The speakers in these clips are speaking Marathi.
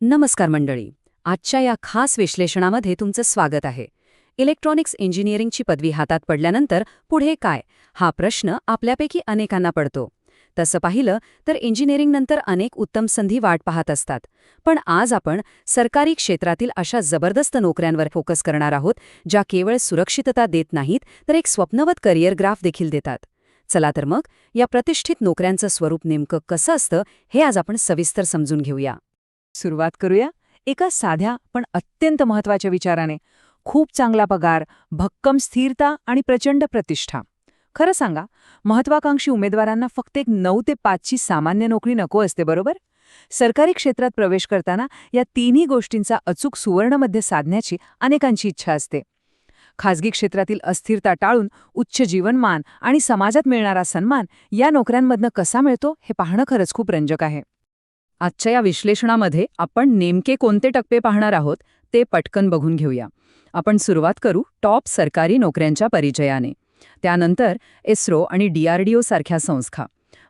नमस्कार मंडळी. आजच्या या खास विश्लेषणामध्ये तुमचं स्वागत आहे. इलेक्ट्रॉनिक्स इंजिनिअरिंगची पदवी हातात पडल्यानंतर पुढे काय, हा प्रश्न आपल्यापैकी अनेकांना पडतो. तसं पाहिलं तर इंजिनिअरिंगनंतर अनेक उत्तम संधी वाट पाहत असतात. पण आज आपण सरकारी क्षेत्रातील अशा जबरदस्त नोकऱ्यांवर फोकस करणार आहोत, ज्या केवळ सुरक्षितता देत नाहीत तर एक स्वप्नवत करिअर ग्राफ देखील देतात. चला तर मग या प्रतिष्ठित नोकऱ्यांचं स्वरूप नेमकं कसं असतं हे आज आपण सविस्तर समजून घेऊया. सुरुवात करूया एका साध्या पण अत्यंत महत्वाच्या विचाराने. खूप चांगला पगार, भक्कम स्थिरता आणि प्रचंड प्रतिष्ठा. खरं सांगा, महत्वाकांक्षी उमेदवारांना फक्त एक 9 ते 5 ची सामान्य नोकरी नको असते, बरोबर? सरकारी क्षेत्रात प्रवेश करताना या तिन्ही गोष्टींचा अचूक सुवर्णमध्य साधण्याची अनेकांची इच्छा असते. खाजगी क्षेत्रातील अस्थिरता टाळून उच्च जीवनमान आणि समाजात मिळणारा सन्मान या नोकऱ्यांमधनं कसा मिळतो हे पाहणं खरंच खूप रंजक आहे. आजच्या या विश्लेषणामध्ये आपण नेमके कोणते टप्पे पाहणार आहोत ते पटकन बघून घेऊया. आपण सुरुवात करू टॉप सरकारी नोकऱ्यांच्या परिचयाने. त्यानंतर इस्रो आणि DRDO सारख्या संस्था.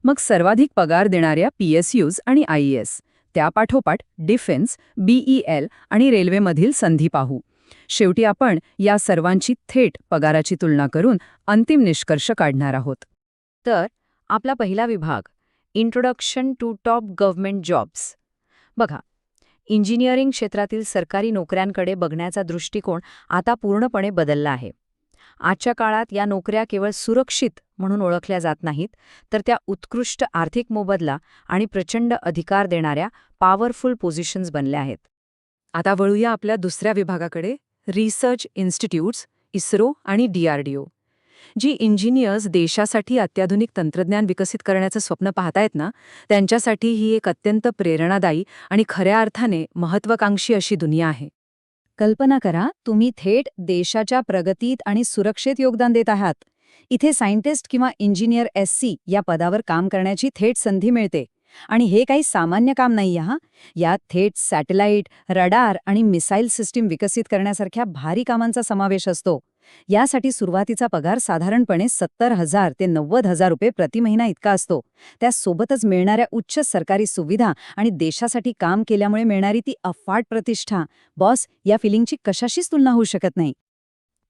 मग सर्वाधिक पगार देणाऱ्या PSUs आणि IAS. त्यापाठोपाठ डिफेन्स, BEL आणि रेल्वेमधील संधी पाहू. शेवटी आपण या सर्वांची थेट पगाराची तुलना करून अंतिम निष्कर्ष काढणार आहोत. तर आपला पहिला विभाग, introduction to top government jobs. बघा, इंजिनिअरिंग क्षेत्रातील सरकारी नोकऱ्यांकडे बघण्याचा दृष्टिकोन आता पूर्णपणे बदलला आहे. आजच्या काळात या नोकऱ्या केवळ सुरक्षित म्हणून ओळखल्या जात नाहीत, तर त्या उत्कृष्ट आर्थिक मोबदला आणि प्रचंड अधिकार देणाऱ्या पॉवरफुल पोझिशन्स बनल्या आहेत. आता वळूया आपल्या दुसऱ्या विभागाकडे, रिसर्च इन्स्टिट्यूट्स, इस्रो आणि DRDO. जी इंजिनियर्स देशासाठी अत्याधुनिक तंत्रज्ञान विकसित करण्याचं स्वप्न पाहतायत ना, त्यांच्यासाठी ही एक अत्यंत प्रेरणादायी आणि खऱ्या अर्थाने महत्वाकांक्षी अशी दुनिया आहे. कल्पना करा, तुम्ही थेट देशाच्या प्रगतीत आणि सुरक्षेत योगदान देत आहात. इथे सायंटिस्ट किंवा इंजिनियर SC या पदावर काम करण्याची थेट संधी मिळते. आणि हे काही सामान्य काम नाही हा. यात थेट सॅटेलाइट, रडार आणि मिसाईल सिस्टीम विकसित करण्यासारख्या भारी कामांचा समावेश असतो. यासाठी सुरुवातीचा पगार साधारणपणे 70,000 ते 90,000 रुपये प्रति महिना इतका असतो. त्यासोबतच मिळणाऱ्या उच्च सरकारी सुविधा आणि देशासाठी काम केल्यामुळे मिळणारी ती अफाट प्रतिष्ठा, बॉस, या फिलिंगची कशाशीच तुलना होऊ शकत नाही.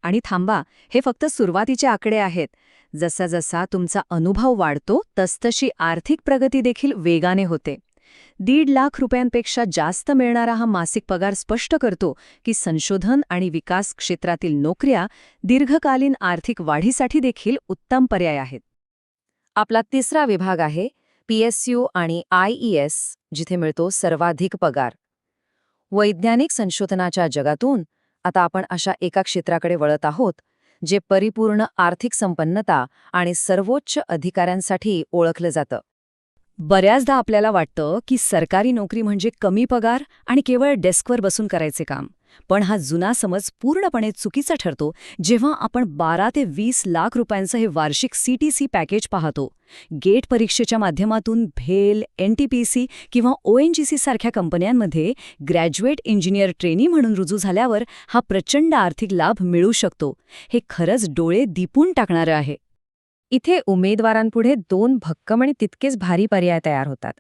आणि थांबा, हे फक्त सुरुवातीचे आकडे आहेत. जसा जसा तुमचा अनुभव वाढतो तसतशी आर्थिक प्रगती देखील वेगाने होते. 1.5 लाख रुपयांपेक्षा जास्त मिळणारा हा मासिक पगार स्पष्ट करतो की संशोधन आणि विकास क्षेत्रातील नोकऱ्या दीर्घकालीन आर्थिक वाढीसाठी देखील उत्तम पर्याय आहेत. आपला तिसरा विभाग आहे PSU आणि IES, जिथे मिळतो सर्वाधिक पगार. वैज्ञानिक संशोधनाच्या जगातून आता आपण अशा एका क्षेत्राकडे वळत आहोत, जे परिपूर्ण आर्थिक संपन्नता आणि सर्वोच्च अधिकाऱ्यांसाठी ओळखलं जातं. बऱ्याचदा आपल्याला वाटतं की सरकारी नोकरी म्हणजे कमी पगार आणि केवळ डेस्कवर बसून करायचे काम. पण हा जुना समज पूर्णपणे चुकीचा ठरतो जेव्हा आपण 12 ते 20 लाख रुपयांचं हे वार्षिक CTC पॅकेज पाहतो. गेट परीक्षेच्या माध्यमातून भेल, NTPC किंवा ONGC सारख्या कंपन्यांमध्ये ग्रॅज्युएट इंजिनियर ट्रेनी म्हणून रुजू झाल्यावर हा प्रचंड आर्थिक लाभ मिळू शकतो. हे खरंच डोळे दिपून टाकणारं आहे. इथे उमेदवारांपुढे 2 भक्कम आणि तितकेच भारी पर्याय तयार होतात.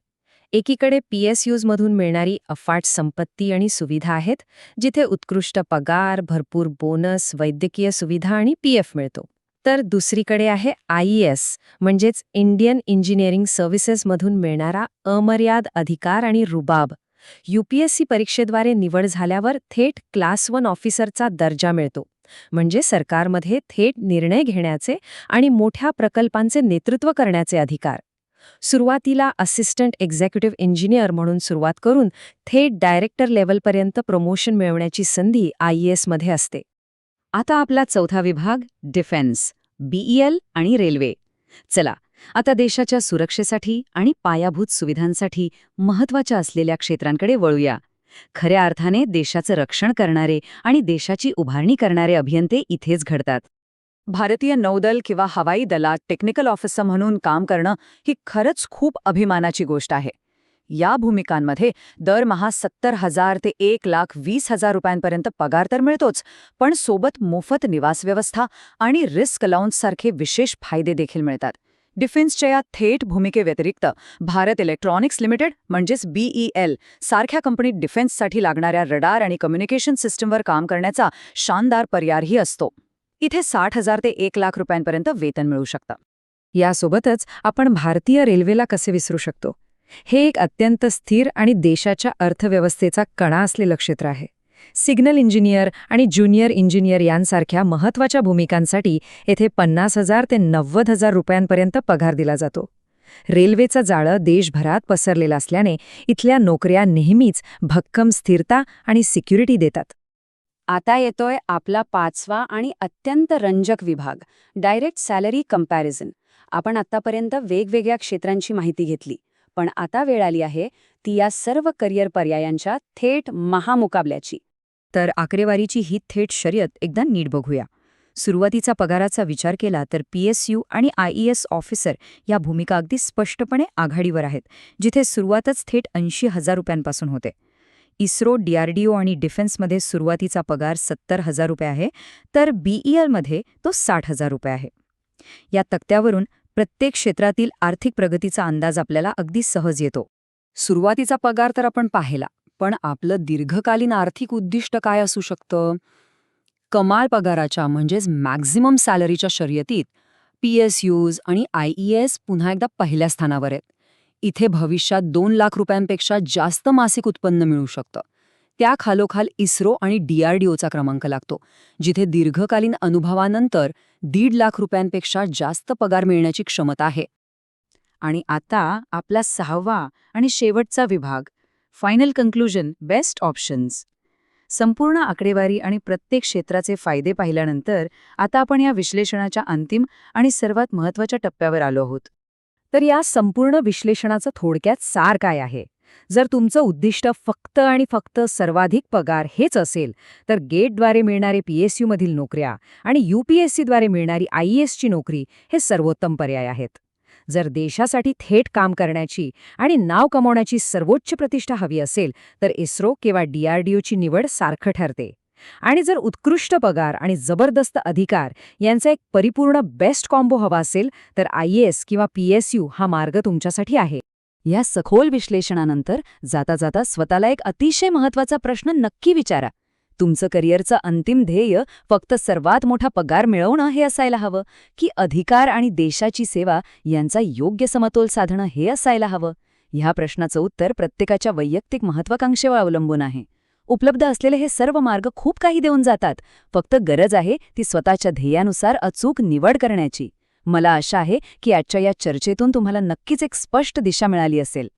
एकीकडे PSUs मधून मिळणारी अफाट संपत्ती आणि सुविधा आहेत, जिथे उत्कृष्ट पगार, भरपूर बोनस, वैद्यकीय सुविधा आणि PF मिळतो. तर दुसरीकडे आहे IES, म्हणजेच इंडियन इंजिनिअरिंग सर्व्हिसेसमधून मिळणारा अमर्याद अधिकार आणि रुबाब. UPSC परीक्षेद्वारे निवड झाल्यावर थेट क्लास 1 ऑफिसरचा दर्जा मिळतो. म्हणजे सरकारमध्ये थेट निर्णय घेण्याचे आणि मोठ्या प्रकल्पांचे नेतृत्व करण्याचे अधिकार. सुरुवातीला असिस्टंट एक्झिक्युटिव्ह इंजिनियर म्हणून सुरुवात करून थेट डायरेक्टर लेव्हलपर्यंत प्रमोशन मिळवण्याची संधी IES मध्ये असते. आता आपला चौथा विभाग, डिफेन्स, BEL आणि रेल्वे. चला, आता देशाच्या सुरक्षेसाठी आणि पायाभूत सुविधांसाठी महत्त्वाच्या असलेल्या क्षेत्रांकडे वळूया. खऱ्या अर्थाने देशाचं रक्षण करणारे आणि देशाची उभारणी करणारे अभियंते इथेच घडतात. भारतीय नौदल किंवा हवाई दलात टेक्निकल ऑफिसर म्हणून काम करणं ही खरंच खूप अभिमानाची गोष्ट आहे. या भूमिकांमध्ये दरमहा 70,000 ते 1,20,000 रुपयांपर्यंत पगार तर मिळतोच, पण सोबत मोफत निवास व्यवस्था आणि रिस्क अलाउन्स सारखे विशेष फायदे देखील मिळतात. डिफेन्सच्या या थेट भूमिकेव्यतिरिक्त भारत इलेक्ट्रॉनिक्स लिमिटेड म्हणजेच BEL सारख्या कंपनीत डिफेन्ससाठी लागणाऱ्या रडार आणि कम्युनिकेशन सिस्टमवर काम करण्याचा शानदार पर्यायही असतो. इथे 60,000 ते 1 लाख रुपयांपर्यंत वेतन मिळू शकतं. यासोबतच आपण भारतीय रेल्वेला कसे विसरू शकतो? हे एक अत्यंत स्थिर आणि देशाच्या अर्थव्यवस्थेचा कणा असलेलं क्षेत्र आहे. सिग्नल इंजिनियर आणि ज्युनियर इंजिनियर यांसारख्या महत्त्वाच्या भूमिकांसाठी येथे 50,000 ते 90,000 रुपयांपर्यंत पगार दिला जातो. रेल्वेचं जाळं देशभरात पसरलेलं असल्याने इथल्या नोकऱ्या नेहमीच भक्कम स्थिरता आणि सिक्युरिटी देतात. आता येतोय आपला 5वा आणि अत्यंत रंजक विभाग, डायरेक्ट सॅलरी कंपॅरिझन. आपण आतापर्यंत वेगवेगळ्या क्षेत्रांची माहिती घेतली, पण आता वेळ आली आहे ती या सर्व करिअर पर्यायांच्या थेट महामुकाबल्याची. तर आकडेवारीची ही थेट शर्यत एकदा नीट बघूया. सुरुवातीचा पगाराचा विचार केला तर PSU आणि IES ऑफिसर या भूमिका अगदी स्पष्टपणे आघाडीवर आहेत, जिथे सुरुवातच थेट 80,000 रुपयांपासून होते. इस्रो, DRDO आणि डिफेन्समध्ये सुरुवातीचा पगार 70,000 रुपये आहे, तर BEL मध्ये तो 60,000 रुपये आहे. या तक्त्यावरून प्रत्येक क्षेत्रातील आर्थिक प्रगतीचा अंदाज आपल्याला अगदी सहज येतो. सुरुवातीचा पगार तर आपण पाहिला, पण आपलं दीर्घकालीन आर्थिक उद्दिष्ट काय असू शकतं? कमाल पगाराच्या म्हणजेच मॅक्झिमम सॅलरीच्या शर्यतीत PSUs आणि IES पुन्हा एकदा पहिल्या स्थानावर आहेत. इथे भविष्यात 2 लाख रुपयांपेक्षा जास्त मासिक उत्पन्न मिळू शकतं. त्या खालोखाल इस्रो आणि DRDOचा क्रमांक लागतो, जिथे दीर्घकालीन अनुभवानंतर 1.5 लाख रुपयांपेक्षा जास्त पगार मिळण्याची क्षमता आहे. आणि आता आपला 6वा आणि शेवटचा विभाग, फायनल कन्क्लुजन, बेस्ट ऑप्शन्स. संपूर्ण आकडेवारी आणि प्रत्येक क्षेत्राचे फायदे पाहिल्यानंतर आता आपण या विश्लेषणाच्या अंतिम आणि सर्वात महत्त्वाच्या टप्प्यावर आलो आहोत. तर या संपूर्ण विश्लेषणाचं थोडक्यात सार काय आहे? जर तुमचं उद्दिष्ट फक्त आणि फक्त सर्वाधिक पगार हेच असेल, तर गेटद्वारे मिळणारे PSU मधील नोकऱ्या आणि UPSCद्वारे मिळणारी IESची नोकरी हे सर्वोत्तम पर्याय आहेत. जर देशासाठी थेट काम करण्याची आणि नाव कमावण्याची सर्वोच्च प्रतिष्ठा हवी असेल, तर इस्रो किंवा DRDOची निवड सारखं ठरते. आणि जर उत्कृष्ट पगार आणि जबरदस्त अधिकार यांचा एक परिपूर्ण बेस्ट कॉम्बो हवा असेल, तर IES किंवा PSU हा मार्ग तुमच्यासाठी आहे. या सखोल विश्लेषणानंतर जाता जाता स्वतःला एक अतिशय महत्त्वाचा प्रश्न नक्की विचारा. तुमचं करिअरचं अंतिम ध्येय फक्त सर्वात मोठा पगार मिळवणं हे असायला हवं, की अधिकार आणि देशाची सेवा यांचा योग्य समतोल साधणं हे असायला हवं? ह्या प्रश्नाचं उत्तर प्रत्येकाच्या वैयक्तिक महत्त्वाकांक्षेवर अवलंबून आहे. उपलब्ध असलेले हे सर्व मार्ग खूप काही देऊन जातात. फक्त गरज आहे ती स्वतःच्या ध्येयानुसार अचूक निवड करण्याची. मला आशा आहे की आजच्या या चर्चेतून तुम्हाला नक्कीच एक स्पष्ट दिशा मिळाली असेल.